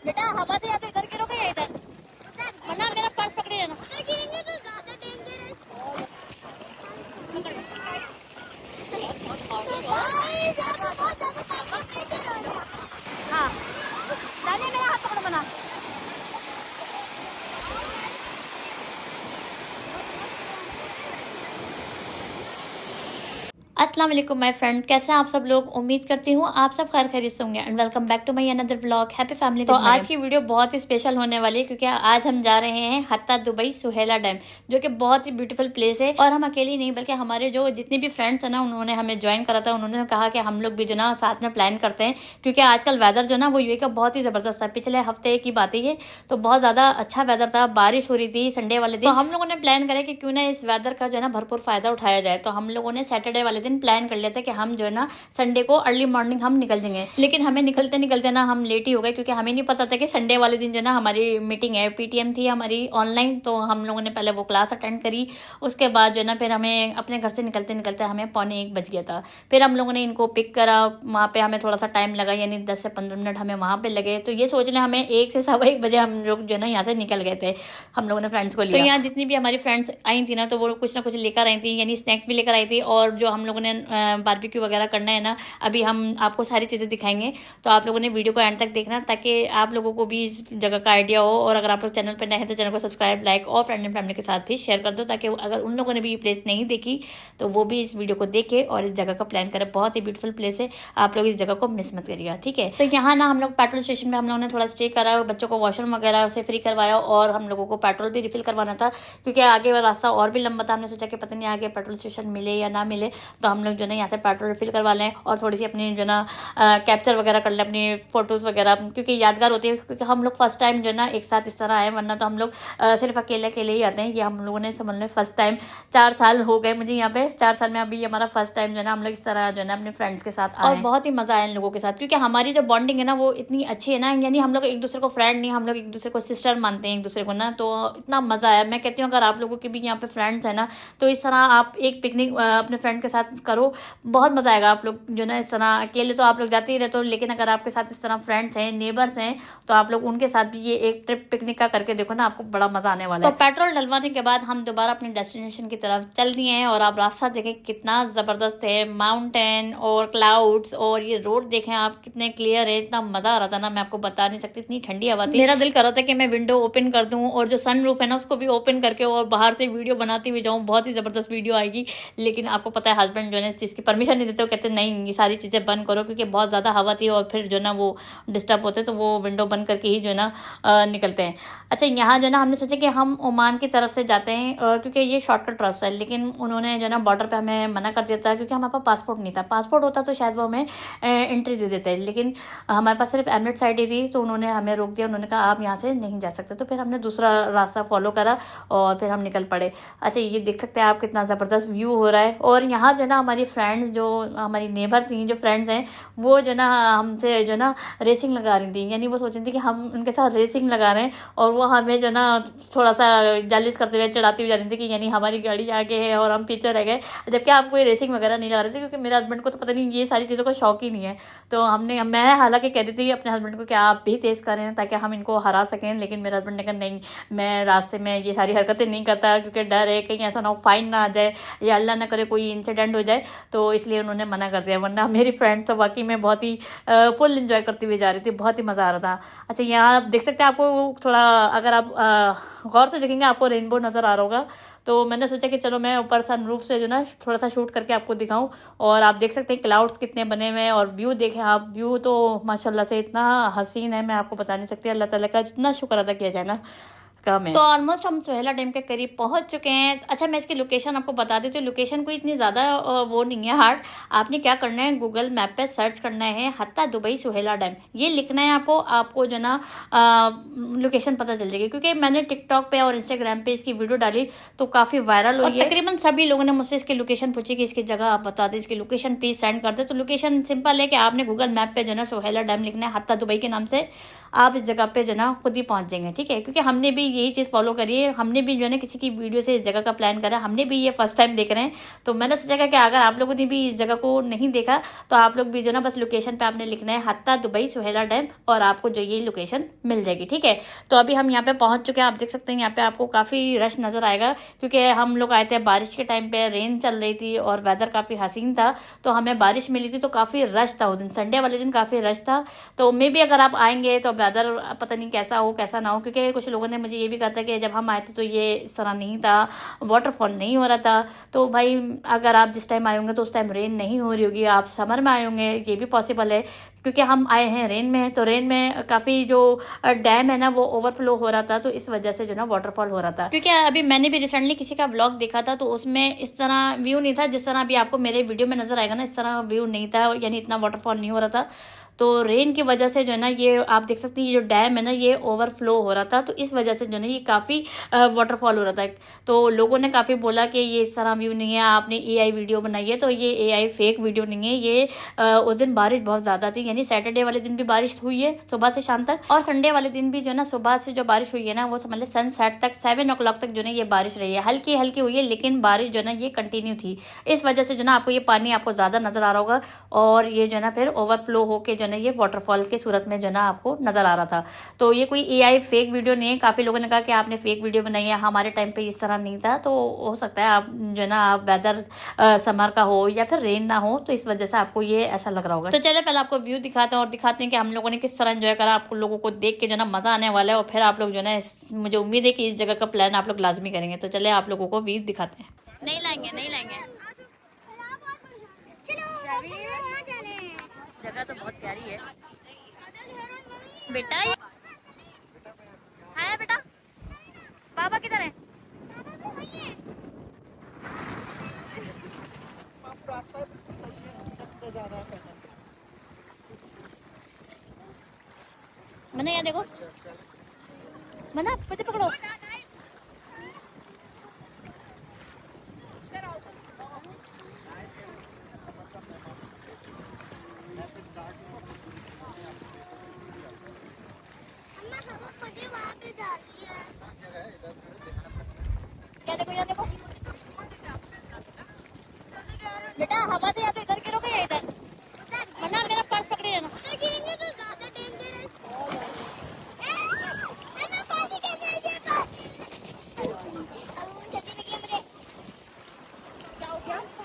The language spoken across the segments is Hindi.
बेटा हवा से या तो इधर गिरोगे या इधर, वरना मेरा पर्स पकड़े जाना। हाँ नानी मेरा हाथ पकड़ो मना। अस्सलाम वालेकुम माय फ्रेंड, कैसे हैं आप सब लोग। उम्मीद करती हूँ आप सब खैर खैरियत से होंगे and welcome back to my another vlog happy family. तो आज की वीडियो बहुत ही स्पेशल होने वाली है क्योंकि आज हम जा रहे हैं हत्ता दुबई सुहेला डैम, जो कि बहुत ही ब्यूटीफुल प्लेस है। और हम अकेले नहीं बल्कि हमारे जो जितने भी फ्रेंड्स हैं ना, उन्होंने हमें ज्वाइन करा था। उन्होंने कहा कि हम लोग भी जो ना साथ में प्लान करते हैं क्योंकि आजकल वेदर जो ना वो यूएई का बहुत ही जबरदस्त है। पिछले हफ्ते की बात है ये, तो बहुत ज्यादा अच्छा वेदर था, बारिश हो रही थी संडे वाले दिन। तो हम लोगों ने प्लान करा कि क्यों ना इस वेदर का जो है ना भरपूर फायदा उठाया जाए। तो हम लोगों ने सैटरडे वाले दिन प्लान कर लिया था कि हम जो है ना संडे को अर्ली मॉर्निंग हम निकल जाएंगे। लेकिन हमें निकलते निकलते ना हम लेट ही हो गए क्योंकि हमें नहीं पता था कि संडे वाले दिन जो ना हमारी मीटिंग है, पीटीएम थी हमारी ऑनलाइन। तो हम लोगों ने पहले वो क्लास अटेंड करी, उसके बाद जो है ना फिर हमें अपने घर से निकलते निकलते हमें 12:45 बज गया था। फिर हम लोगों ने इनको पिक करा, वहाँ पे हमें थोड़ा सा टाइम लगा, यानी 10 से 15 मिनट हमें वहाँ पे लगे। तो ये सोच लें हमें 1 से 1:15 बजे हम लोग जो है ना यहाँ से निकल गए थे। हम लोगों ने फ्रेंड्स को लिया। तो यहाँ जितनी भी हमारी फ्रेंड्स आई थी ना, तो वो कुछ ना कुछ लेकर आई थी, यानी स्नैक्स भी लेकर आई थी। और जो हम लोगों ने बारबेक्यू वगैरह करना है ना, अभी हम आपको सारी चीज़ें दिखाएंगे। तो आप लोगों ने वीडियो को एंड तक देखना ताकि आप लोगों को भी इस जगह का आइडिया हो। और अगर आप लोग चैनल पर नए हैं तो चैनल को सब्सक्राइब, लाइक और फ्रेंड एंड फैमिली के साथ भी शेयर कर दो, ताकि अगर उन लोगों ने भी ये प्लेस नहीं देखी तो वो भी इस वीडियो को देखे और इस जगह का प्लान करे। बहुत ही ब्यूटीफुल प्लेस है, आप लोग इस जगह को मिस मत करिएगा, ठीक है। तो यहाँ ना हम लोग पेट्रोल स्टेशन में हम लोगों ने थोड़ा स्टे करा, बच्चों को वॉशरूम वगैरह से फ्री करवाया और हम लोगों को पेट्रोल भी रिफिल करवाना था क्योंकि आगे वाला रास्ता और भी लंबा था। हमने सोचा कि पता नहीं आगे पेट्रोल स्टेशन मिले या ना मिले, तो हम लोग जो है यहाँ से पेट्रोल रिफिल करवा लें और थोड़ी सी अपनी जो ना कैप्चर वगैरह कर लें, अपनी फोटोज़ वगैरह, क्योंकि यादगार होती है। क्योंकि हम लोग फर्स्ट टाइम जो है ना एक साथ इस तरह आए, वरना तो हम लोग सिर्फ अकेले अकेले ही आते हैं। ये हम लोगों ने समझ लें फर्स्ट टाइम, 4 साल हो गए मुझे यहाँ पे, 4 साल में अभी हमारा फर्स्ट टाइम जो है ना हम लोग इस तरह जो है ना अपने फ्रेंड्स के साथ आए। और बहुत ही मज़ा आया इन लोगों के साथ क्योंकि हमारी जो बॉन्डिंग है ना वो इतनी अच्छी है ना, यानी हम लोग एक दूसरे को फ्रेंड नहीं, हम लोग एक दूसरे को सिस्टर मानते हैं एक दूसरे को ना। तो इतना मज़ा आया। मैं कहती हूँ अगर आप लोगों के भी यहाँ पे फ्रेंड्स हैं ना, तो इस तरह आप एक पिकनिक अपने फ्रेंड के साथ करो, बहुत मज़ा आएगा। आप लोग जो ना इस तरह अकेले तो आप लोग जाते ही रहते हो, लेकिन अगर आपके साथ इस तरह फ्रेंड्स हैं, नेबर्स हैं, तो आप लोग उनके साथ भी ये एक ट्रिप पिकनिक का करके देखो ना, आपको बड़ा मजा आने वाला है। तो पेट्रोल डलवाने के बाद हम दोबारा अपने डेस्टिनेशन की तरफ चल दिए हैं और आप रास्ता देखें कितना जबरदस्त है, माउंटेन और क्लाउड्स, और ये रोड देखें आप कितने क्लियर है। इतना मजा आ रहा था ना, मैं आपको बता नहीं सकती, इतनी ठंडी हवा थी। मेरा दिल कर रहा था कि मैं विंडो ओपन कर दूं और जो सन रूफ है ना उसको भी ओपन करके और बाहर से वीडियो बनाती हुई जाऊँ, बहुत ही जबरदस्त वीडियो आएगी। लेकिन आपको पता है हस्बैंड जो है इस चीज़ की परमिशन नहीं देते, वो कहते नहीं ये सारी चीज़ें बंद करो क्योंकि बहुत ज़्यादा हवा थी और फिर जो ना वो डिस्टर्ब होते, तो वो विंडो बंद करके ही जो है ना निकलते हैं। अच्छा, यहाँ जो ना हमने सोचा कि हम ओमान की तरफ से जाते हैं क्योंकि ये शॉर्टकट रास्ता है, लेकिन उन्होंने जो ना बॉर्डर पे हमें मना कर दिया था क्योंकि हमारे पास पासपोर्ट नहीं था। पासपोर्ट होता तो शायद वो हमें एंट्री दे देते, लेकिन हमारे पास सिर्फ एमिरेट्स आईडी थी, तो उन्होंने हमें रोक दिया। उन्होंने कहा आप यहाँ से नहीं जा सकते। तो फिर हमने दूसरा रास्ता फॉलो करा और फिर हम निकल पड़े। अच्छा, ये देख सकते हैं आप कितना ज़बरदस्त व्यू हो रहा है। और यहाँ जो ना हमारी फ्रेंड्स, जो हमारी नेबर थी, जो फ्रेंड्स हैं, वो जो ना हमसे जो ना रेसिंग लगा रही थी, यानी वो सोच रही थी कि हम उनके साथ रेसिंग लगा रहे हैं और वो हमें जो ना थोड़ा सा जालिस करते हुए चढ़ाती हुई जा रही थी कि यानी हमारी गाड़ी आगे है और हम पीछे रह गए, जबकि हम कोई रेसिंग वगैरह नहीं लगा रहे थे क्योंकि मेरे हस्बैंड को तो पता नहीं ये सारी चीज़ों का शौक ही नहीं है। तो मैं हालांकि कह रही थी अपने हस्बैंड को कि आप भी तेज़ करें ताकि हम इनको हरा सकें, लेकिन मेरे हस्बैंड ने कहा नहीं, मैं रास्ते में ये सारी हरकतें नहीं करता क्योंकि डर है कहीं ऐसा ना हो फाइन ना आ जाए या अल्लाह ना करे कोई इंसिडेंट हो जाए, तो इसलिए उन्होंने मना कर दिया। वरना मेरी फ्रेंड तो वाकई में बहुत ही फुल इंजॉय करती हुई जा रही थी, बहुत ही मज़ा आ रहा था। अच्छा, यहाँ आप देख सकते हैं, आपको थोड़ा अगर आप गौर से देखेंगे आपको रेनबो नज़र आ रहा होगा। तो मैंने सोचा कि चलो मैं ऊपर सन रूफ से जो ना थोड़ा सा शूट करके आपको दिखाऊं। और आप देख सकते हैं क्लाउड्स कितने बने हुए हैं और व्यू देखें आप, व्यू तो माशाल्लाह से इतना हसीन है, मैं आपको बता नहीं सकती। अल्लाह ताला का जितना शुक्र अदा किया जाए ना कम है। तो ऑलमोस्ट हम सुहेला डैम के करीब पहुंच चुके हैं। अच्छा, मैं इसकी लोकेशन आपको बता देती हूँ। लोकेशन कोई इतनी ज़्यादा वो नहीं है हार्ड। आपने क्या करना है, गूगल मैप पे सर्च करना है हत्ता दुबई सुहेला डैम, ये लिखना है आपको जो ना लोकेशन पता चल जाएगी। क्योंकि मैंने टिकटॉक पे और इंस्टाग्राम पे इसकी वीडियो डाली तो काफ़ी वायरल हुई है। तकरीबन सभी लोगों ने मुझसे इसकी लोकेशन पूछी कि इसकी जगह आप बता दें, इसकी लोकेशन प्लीज़ सेंड कर दे। तो लोकेशन सिंपल है कि आपने गूगल मैप पे जो ना सुहेला डैम लिखना है, हत्ता दुबई के नाम से आप इस जगह पे जो ना खुद ही पहुँच जाएंगे, ठीक है। क्योंकि हमने भी यही चीज़ फॉलो करिए। हमने भी जो है ना किसी की वीडियो से इस जगह का प्लान करा, हमने भी ये फर्स्ट टाइम देख रहे हैं, तो मैंने सोचा कि अगर आप लोगों ने भी इस जगह को नहीं देखा तो आप लोग भी जो ना बस लोकेशन पे आपने लिखना है हत्ता दुबई सुहेला डैम, और आपको जो ये लोकेशन मिल जाएगी, ठीक है। तो अभी हम यहाँ पे पहुंच चुके हैं, आप देख सकते हैं यहाँ पे आपको काफ़ी रश नज़र आएगा, क्योंकि हम लोग आए थे बारिश के टाइम पे, रेन चल रही थी और वेदर काफ़ी हसीन था, तो हमें बारिश मिली थी, तो काफ़ी रश था उस दिन, संडे वाले दिन काफ़ी रश था। तो मे भी अगर आप आएंगे तो वेदर पता नहीं कैसा हो कैसा ना हो, क्योंकि कुछ लोगों ने मुझे ये भी कहा था कि जब हम आए थे तो ये इस तरह नहीं था, वाटरफॉल नहीं हो रहा था। तो भाई अगर आप जिस टाइम आए होंगे तो उस टाइम रेन नहीं हो रही होगी, आप समर में आए होंगे, ये भी पॉसिबल है, क्योंकि हम आए हैं रेन में, तो रेन में काफ़ी जो डैम है ना वो ओवरफ्लो हो रहा था, तो इस वजह से जो ना वाटरफॉल हो रहा था। क्योंकि अभी मैंने भी रिसेंटली किसी का व्लॉग देखा था, तो उसमें इस तरह व्यू नहीं था जिस तरह अभी आपको मेरे वीडियो में नजर आएगा ना, इस तरह व्यू नहीं था, यानी इतना वाटरफॉल नहीं हो रहा था। तो रेन की वजह से जो है ना ये आप देख सकते हैं, ये जो डैम है ना ये ओवरफ्लो हो रहा था, तो इस वजह से जो है ना ये काफ़ी वाटरफॉल हो रहा था। तो लोगों ने काफ़ी बोला कि ये इस तरह व्यू नहीं है, आपने एआई वीडियो बनाई है, तो ये एआई फेक वीडियो नहीं है, ये उस दिन बारिश बहुत ज़्यादा थी, यानी सैटरडे वाले दिन भी बारिश हुई है सुबह से शाम तक, और संडे वाले दिन भी जो है ना सुबह से जो बारिश हुई है ना वो समझ लें सनसेट तक 7 o'clock तक जो है ये बारिश रही है, हल्की हल्की हुई है, लेकिन बारिश जो है ना ये कंटिन्यू थी। इस वजह से जो ना आपको ये पानी आपको ज़्यादा नज़र आ रहा होगा, और ये जो है ना फिर ओवरफ्लो होके जो है ये वाटरफॉल के सूरत में जो ना आपको नजर आ रहा था। तो ये कोई एआई फेक वीडियो नहीं है। काफ़ी लोगों ने कहा कि आपने फेक वीडियो बनाई है, हमारे टाइम पे इस तरह नहीं था, तो हो सकता है आप जो है ना आप वेदर समर का हो या फिर रेन ना हो, तो इस वजह से आपको ये ऐसा लग रहा होगा। तो चलिए पहले आपको व्यू दिखाते हैं और दिखाते हैं कि हम लोगों ने किस तरह एंजॉय करा, आपको लोगों को देख के जो ना मजा आने वाला है, और फिर आप लोग जो है मुझे उम्मीद है कि इस जगह का प्लान आप लोग लाजमी करेंगे। तो चलिए आप लोगों को व्यू दिखाते हैं। नहीं लाएंगे नहीं लाएंगे, जगह तो बहुत प्यारी है बेटा। है बेटा, पापा किधर है? मना यहाँ देखो, मना पति पकड़ो। क्या देखो यहाँ देखो बेटा, हवा से या तो इधर गिरोगे या इधर, वरना मेरा पर्स पकड़े जाना।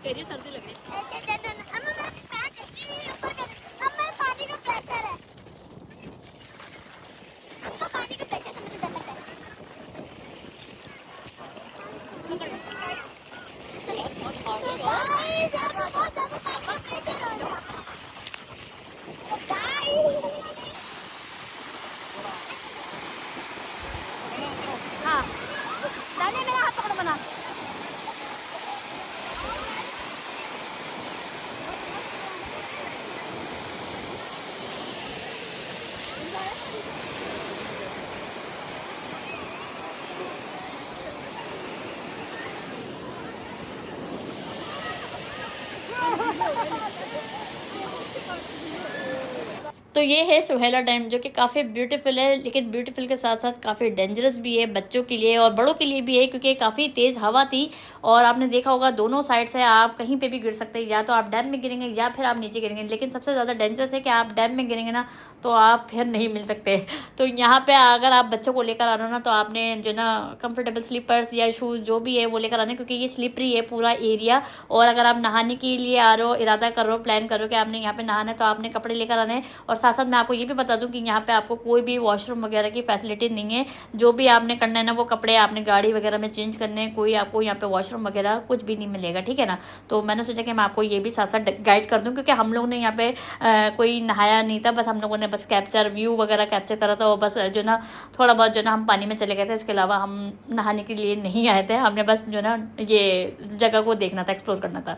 तेरी सर्दी लग रही है। हाँ डालिए, मेरा हाथ पकड़ो बना। तो ये है सुहेला डैम, जो कि काफ़ी ब्यूटीफुल है, लेकिन ब्यूटीफुल के साथ साथ काफ़ी डेंजरस भी है, बच्चों के लिए और बड़ों के लिए भी है, क्योंकि काफ़ी तेज़ हवा थी, और आपने देखा होगा दोनों साइड से आप कहीं पे भी गिर सकते हैं, या तो आप डैम में गिरेंगे या फिर आप नीचे गिरेंगे। लेकिन सबसे ज़्यादा डेंजरस है कि आप डैम में गिरेंगे ना तो आप फिर नहीं मिल सकते। तो यहाँ पर अगर आप बच्चों को लेकर आ रहे हो ना, तो आपने जो ना कंफर्टेबल स्लीपर्स या शूज़ जो भी है वो लेकर आने, क्योंकि ये स्लिपरी है पूरा एरिया। और अगर आप नहाने के लिए आ रहे हो, इरादा कर रहे हो, प्लान कर रहे हो कि आपने यहाँ पे नहाना है, तो आपने कपड़े लेकर आने। और साथ साथ मैं आपको ये भी बता दूं कि यहाँ पे आपको कोई भी वॉशरूम वगैरह की फैसिलिटी नहीं है। जो भी आपने करना है ना वो कपड़े आपने गाड़ी वगैरह में चेंज करने हैं, कोई आपको यहाँ पे वॉशरूम वगैरह कुछ भी नहीं मिलेगा, ठीक है ना। तो मैंने सोचा कि मैं आपको ये भी साथ साथ गाइड कर दूं, क्योंकि हम लोग ने यहाँ पे कोई नहाया नहीं था, बस हम लोगों ने बस कैप्चर व्यू वगैरह कैप्चर करा था, और बस जो ना थोड़ा बहुत जो ना हम पानी में चले गए थे, इसके अलावा हम नहाने के लिए नहीं आए थे। हमने बस जो ना ये जगह को देखना था, एक्सप्लोर करना था,